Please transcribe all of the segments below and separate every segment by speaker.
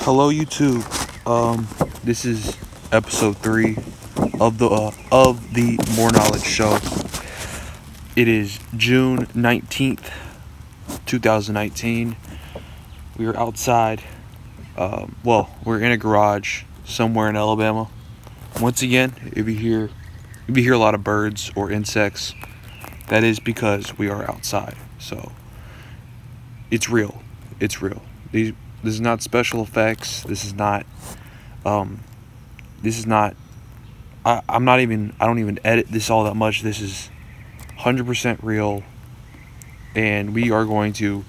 Speaker 1: Hello, YouTube. This is episode 3 of the More Knowledge Show. It is June 19th, 2019. We are outside. We're in a garage somewhere in Alabama. Once again, if you hear a lot of birds or insects, that is because we are outside. So it's real. It's real. This is not special effects. This is not. This is not. I'm not even. I don't even edit this all that much. This is 100% real, and we are going to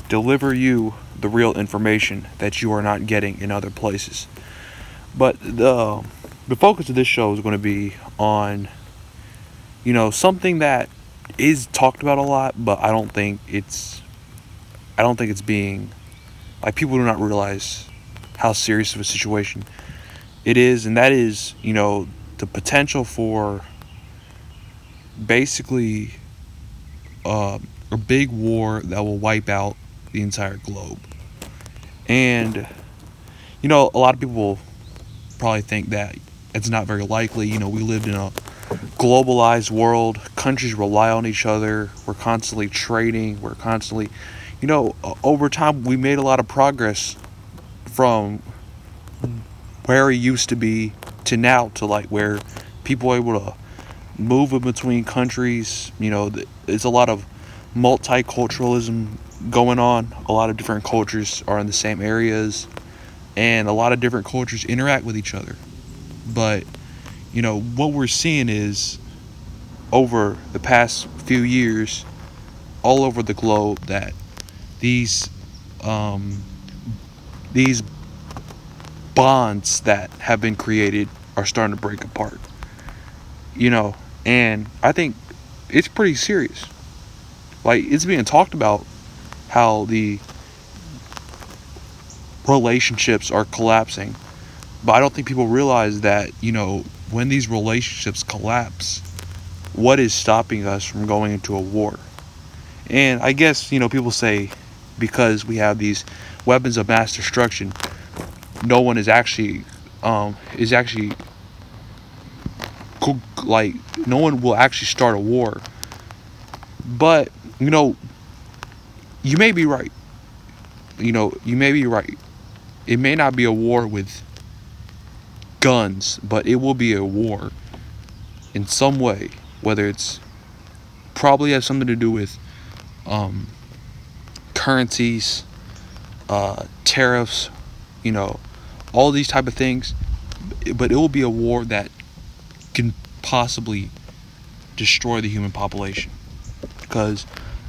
Speaker 1: deliver you the real information that you are not getting in other places. But the focus of this show is going to be on, something that is talked about a lot, but I don't think it's being, like, people do not realize how serious of a situation it is, and that is, the potential for basically a big war that will wipe out the entire globe. And a lot of people probably think that it's not very likely. We lived in a globalized world. Countries rely on each other. We're constantly trading. We're constantly, over time we made a lot of progress from where it used to be to now, to like where people are able to move in between countries. It's a lot of multiculturalism going on. A lot of different cultures are in the same areas, and a lot of different cultures interact with each other. But what we're seeing is, over the past few years, all over the globe, that these these bonds that have been created are starting to break apart. And I think it's pretty serious. Like, it's being talked about how the relationships are collapsing, but I don't think people realize that, when these relationships collapse, what is stopping us from going into a war? And I guess, people say because we have these weapons of mass destruction, no one is actually like, no one will actually start a war. But you may be right. You may be right. It may not be a war with guns, but it will be a war in some way. Whether it's probably has something to do with currencies, tariffs, all these type of things. But it will be a war that can possibly destroy the human population. Because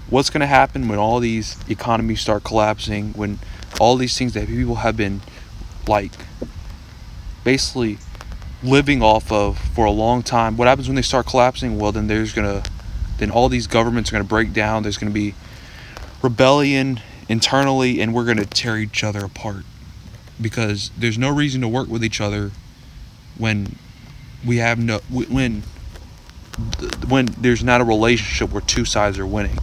Speaker 1: what's going to happen when all these economies start collapsing, when all these things that people have been, like, basically living off of for a long time, what happens when they start collapsing? Well, then then all these governments are going to break down. There's going to be rebellion internally, and we're going to tear each other apart, because there's no reason to work with each other when we have no when there's not a relationship where two sides are winning.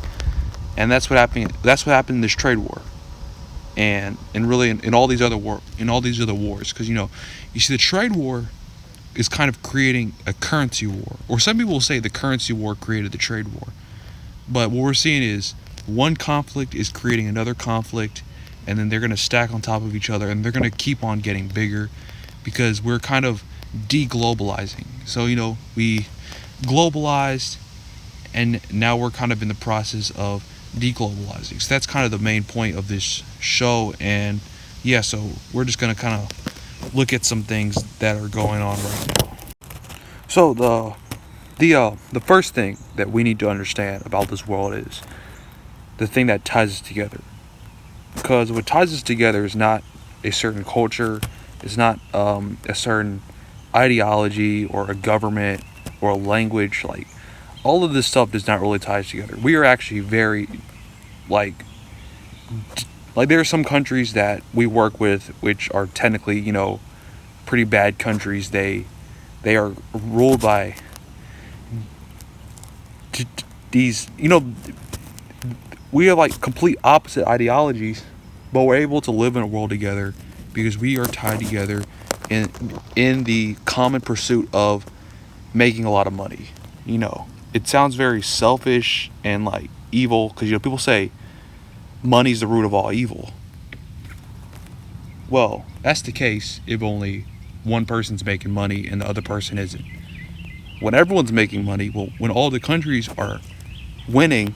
Speaker 1: And that's what happened in this trade war, and really in all these other wars, because you see, the trade war is kind of creating a currency war, or some people will say the currency war created the trade war. But what we're seeing is one conflict is creating another conflict, and then they're going to stack on top of each other, and they're going to keep on getting bigger, because we're kind of deglobalizing. So we globalized, and now we're kind of in the process of deglobalizing. So that's kind of the main point of this show. And yeah, so we're just going to kind of look at some things that are going on right now. So the first thing that we need to understand about this world is the thing that ties us together. Because what ties us together is not a certain culture, it's not a certain ideology or a government or a language. Like, all of this stuff does not really tie us together. We are actually very, like there are some countries that we work with which are technically, pretty bad countries. They are ruled by these, we have, like, complete opposite ideologies, but we're able to live in a world together because we are tied together in the common pursuit of making a lot of money. It sounds very selfish and like evil, because people say money's the root of all evil. Well, that's the case if only one person's making money and the other person isn't. When everyone's making money, well, when all the countries are winning,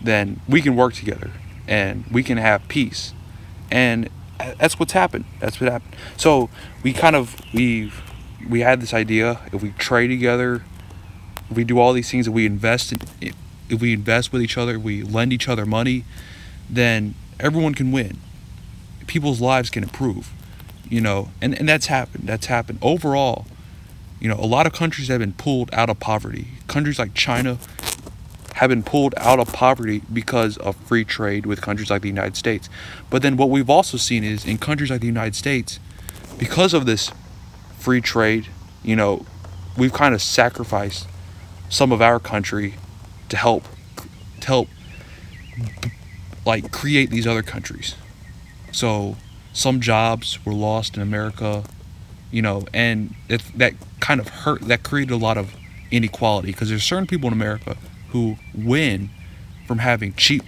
Speaker 1: then we can work together and we can have peace. And that's what's happened. That's what happened. So we had this idea: if we trade together, if we do all these things, if we invest with each other, if we lend each other money, then everyone can win. People's lives can improve. And that's happened. That's happened overall. A lot of countries have been pulled out of poverty. Countries like China have been pulled out of poverty because of free trade with countries like the United States. But then what we've also seen is in countries like the United States, because of this free trade, we've kind of sacrificed some of our country to help like create these other countries. So some jobs were lost in America, and that kind of hurt. That created a lot of inequality, because there's certain people in America who win from having cheap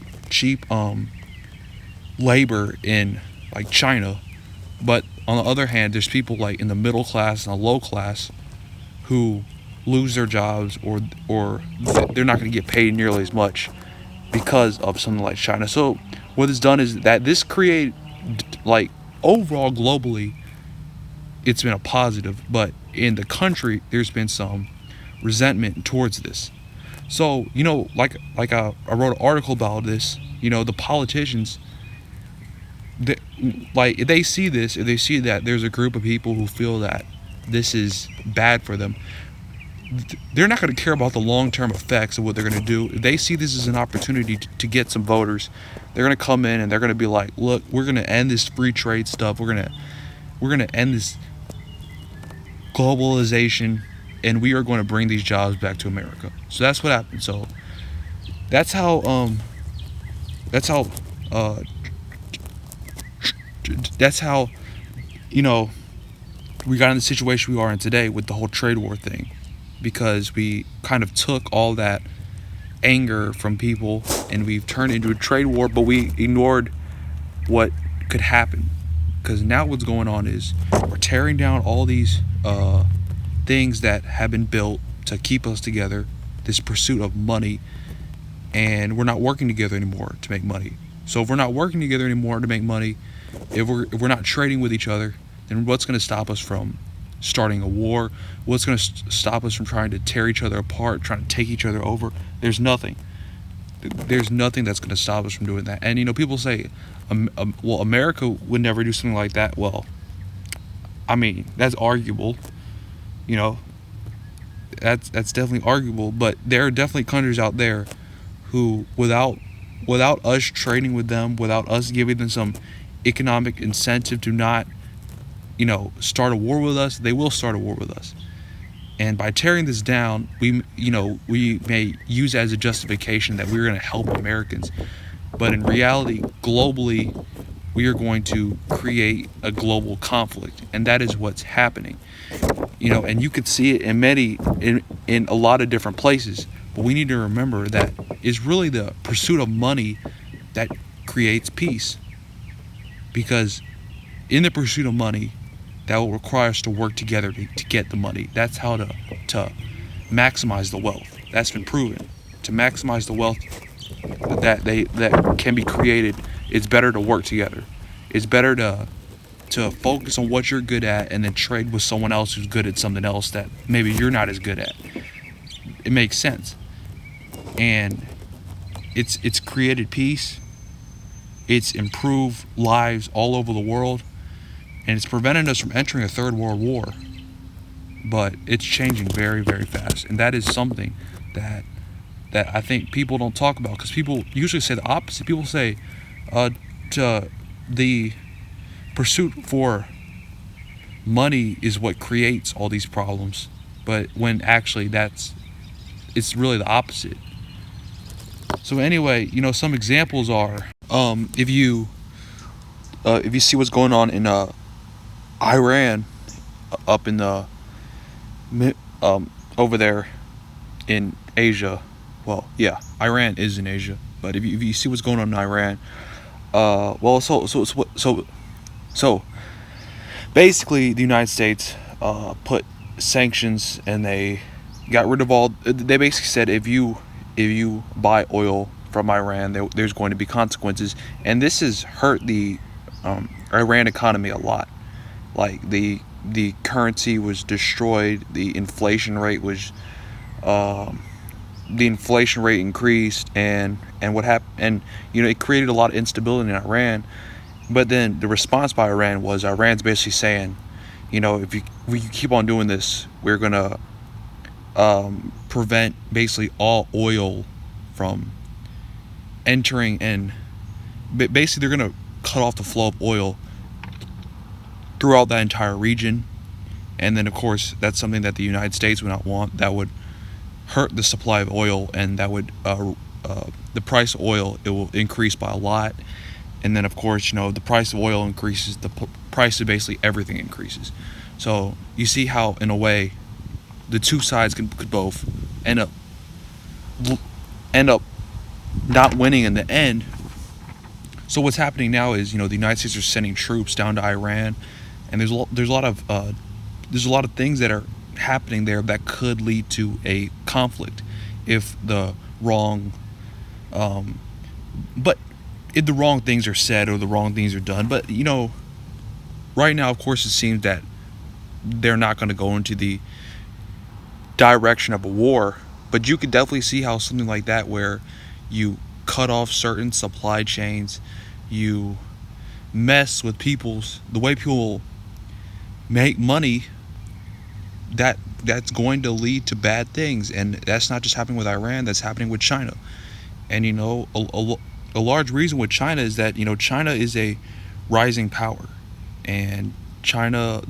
Speaker 1: labor in like China, but on the other hand, there's people like in the middle class and the low class who lose their jobs, or they're not going to get paid nearly as much because of something like China. So what it's done is that this create, like, overall globally, it's been a positive, but in the country there's been some resentment towards this. So like I wrote an article about this. The politicians, if they see this, if they see that there's a group of people who feel that this is bad for them, they're not going to care about the long-term effects of what they're going to do. If they see this as an opportunity to get some voters, they're going to come in and they're going to be like, look, we're going to end this free trade stuff. We're going to end this globalization, and we are going to bring these jobs back to America. So that's what happened. So that's how uh, we got in the situation we are in today with the whole trade war thing, because we kind of took all that anger from people and we've turned it into a trade war, but we ignored what could happen. Because now what's going on is we're tearing down all these things that have been built to keep us together, this pursuit of money, and we're not working together anymore to make money. So if we're not working together anymore to make money, if we're not trading with each other, then what's going to stop us from starting a war? What's going to stop us from trying to tear each other apart, trying to take each other over? There's nothing. There's nothing that's going to stop us from doing that. And people say, well, America would never do something like that. Well, I mean, that's arguable. That's definitely arguable. But there are definitely countries out there who, without us trading with them, without us giving them some economic incentive to not, start a war with us, they will start a war with us. And by tearing this down, we may use it as a justification that we're going to help Americans. But in reality, globally, we are going to create a global conflict, and that is what's happening. And you could see it in a lot of different places. But we need to remember that it's really the pursuit of money that creates peace. Because in the pursuit of money, that will require us to work together to get the money. That's how to maximize the wealth. That's been proven. To maximize the wealth that can be created, it's better to work together. It's better to focus on what you're good at and then trade with someone else who's good at something else that maybe you're not as good at. It makes sense. And it's created peace. It's improved lives all over the world. And it's prevented us from entering a third world war. But it's changing very, very fast. And that is something that I think people don't talk about, because people usually say the opposite. People say the pursuit for money is what creates all these problems. But when actually it's really the opposite. So anyway, some examples are if you if you see what's going on in Iran, up in the over there in Asia. Well, yeah, Iran is in Asia, but if you see what's going on in Iran, well, so basically, the United States put sanctions, and they got rid of all. They basically said if you buy oil from Iran, there's going to be consequences, and this has hurt the Iran economy a lot. Like the currency was destroyed, um, the inflation rate increased, and what happened, and it created a lot of instability in Iran. But then the response by Iran was Iran's basically saying, if you keep on doing this, we're gonna prevent basically all oil from entering, and basically they're gonna cut off the flow of oil throughout that entire region. And then of course that's something that the United States would not want. That would hurt the supply of oil, and that would the price of oil, it will increase by a lot. And then of course the price of oil increases, the price of basically everything increases. So you see how in a way the two sides could both end up end up not winning in the end. So what's happening now is the United States are sending troops down to Iran, and there's a lot of things that are happening there that could lead to a conflict if the wrong but if the wrong things are said or the wrong things are done. But right now, of course, it seems that they're not going to go into the direction of a war, but you could definitely see how something like that, where you cut off certain supply chains, you mess with the way people make money, that's going to lead to bad things. And that's not just happening with Iran, that's happening with China. And a large reason with China is that China is a rising power, and China,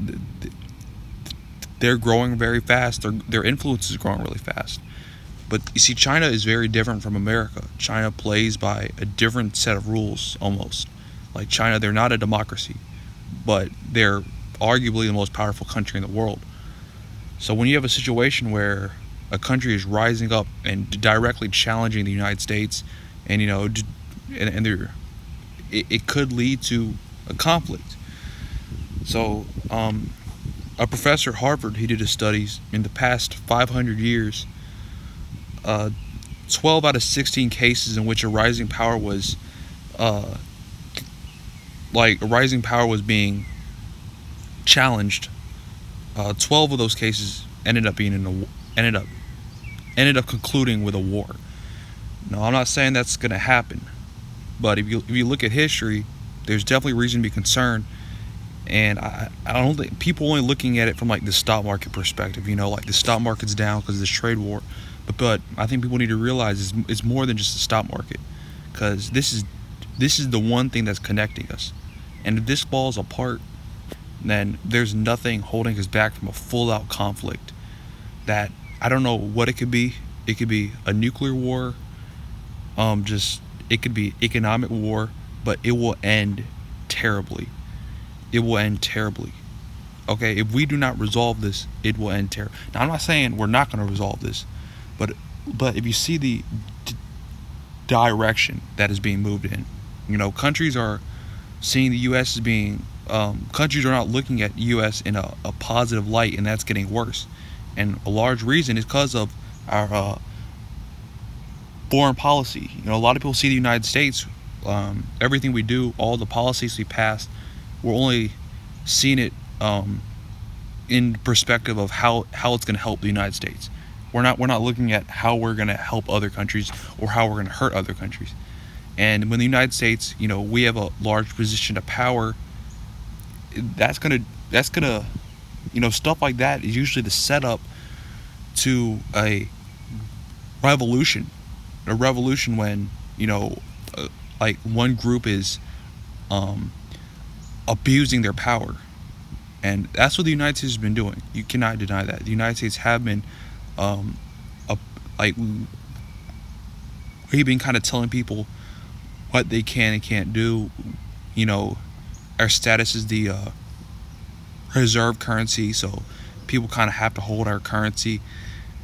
Speaker 1: they're growing very fast. Their influence is growing really fast. But you see, China is very different from America. China plays by a different set of rules almost. Like China, they're not a democracy, but they're arguably the most powerful country in the world. So when you have a situation where a country is rising up and directly challenging the United States, and it could lead to a conflict. So a professor at Harvard, he did a study in the past 500 years. 12 out of 16 cases in which a rising power was being challenged, 12 of those cases ended up concluding with a war. Now, I'm not saying that's going to happen, but if you look at history, there's definitely reason to be concerned. And I don't think people only looking at it from like the stock market perspective, like the stock market's down because of this trade war. But I think people need to realize it's more than just the stock market, because this is the one thing that's connecting us. And if this falls apart, then there's nothing holding us back from a full-out conflict that I don't know what it could be. It could be a nuclear war, it could be economic war, but it will end terribly. It will end terribly. Okay, if we do not resolve this, it will end terribly. Now, I'm not saying we're not going to resolve this, but if you see the direction that is being moved in, countries are seeing the U.S. as being, countries are not looking at U.S. in a positive light, and that's getting worse. And a large reason is because of our foreign policy. A lot of people see the United States, everything we do, all the policies we pass, we're only seeing it in perspective of how it's going to help the United States. We're not looking at how we're going to help other countries or how we're going to hurt other countries. And when the United States, we have a large position of power, that's gonna stuff like that is usually the setup to a revolution. A revolution when like one group is abusing their power, and that's what the United States has been doing. You cannot deny that the United States have been we've been kind of telling people what they can and can't do. our status is the reserve currency, so people kind of have to hold our currency.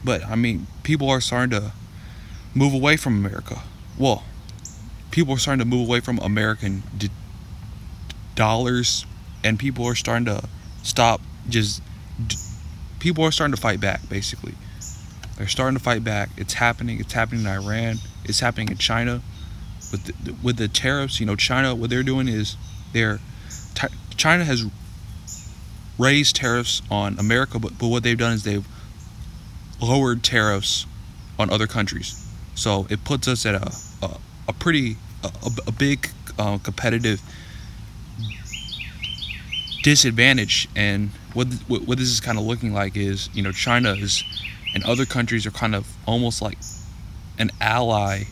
Speaker 1: But I mean, people are starting to move away from America. Well, people are starting to move away from American dollars, and people are starting to stop just. People are starting to fight back. Basically, they're starting to fight back. It's happening. It's happening in Iran. It's happening in China with the tariffs. You know, China. What they're doing is China has raised tariffs on America, but what they've done is they've lowered tariffs on other countries. So it puts us at a pretty a big competitive disadvantage. And what this is kind of looking like is, you know, China is and other countries are kind of almost like an ally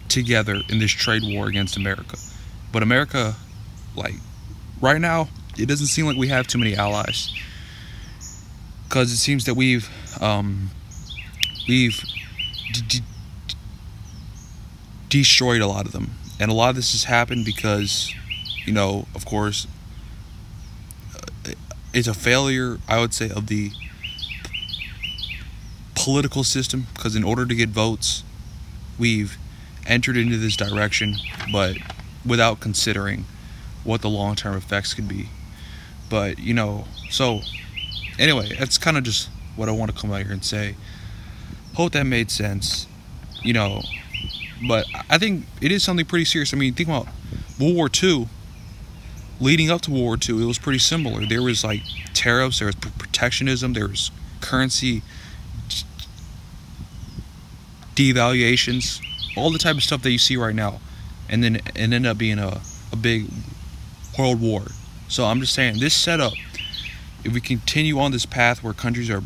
Speaker 1: together in this trade war against America. But America, like right now, it doesn't seem like we have too many allies, because it seems that we've destroyed a lot of them, and a lot of this has happened because, you know, of course, it's a failure, I would say, of the political system, because in order to get votes, we've entered into this direction, but without considering what the long-term effects could be. But, you know, so anyway, that's kind of just what I want to come out here and say. Hope that made sense, you know. But I think it is something pretty serious. I mean, think about World War II. Leading up to World War II, it was pretty similar. There was like tariffs, there was protectionism, there was currency devaluations, all the type of stuff that you see right now, and then it ended up being a big world war. So I'm just saying, this setup, if we continue on this path where countries are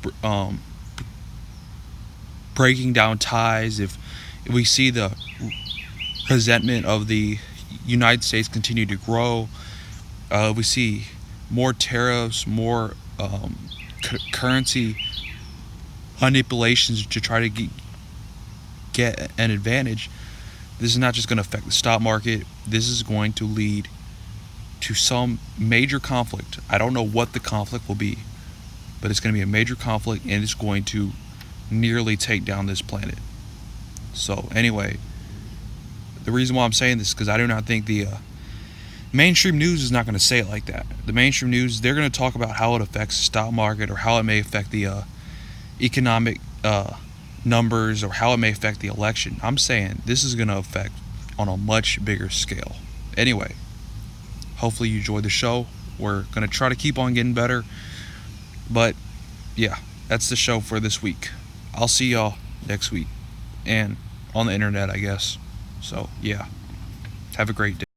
Speaker 1: breaking down ties, if we see the resentment of the United States continue to grow, we see more tariffs, more currency manipulations to try to get an advantage, this is not just going to affect the stock market. This is going to lead to some major conflict. I don't know what the conflict will be, but it's going to be a major conflict, and it's going to nearly take down this planet. So anyway, the reason why I'm saying this is because I do not think the mainstream news is not going to say it like that. The mainstream news, they're going to talk about how it affects the stock market, or how it may affect the economic numbers, or how it may affect the election. I'm saying this is going to affect on a much bigger scale. Anyway, hopefully you enjoyed the show. We're going to try to keep on getting better. But yeah, that's the show for this week. I'll see y'all next week, and on the internet, I guess. So yeah, have a great day.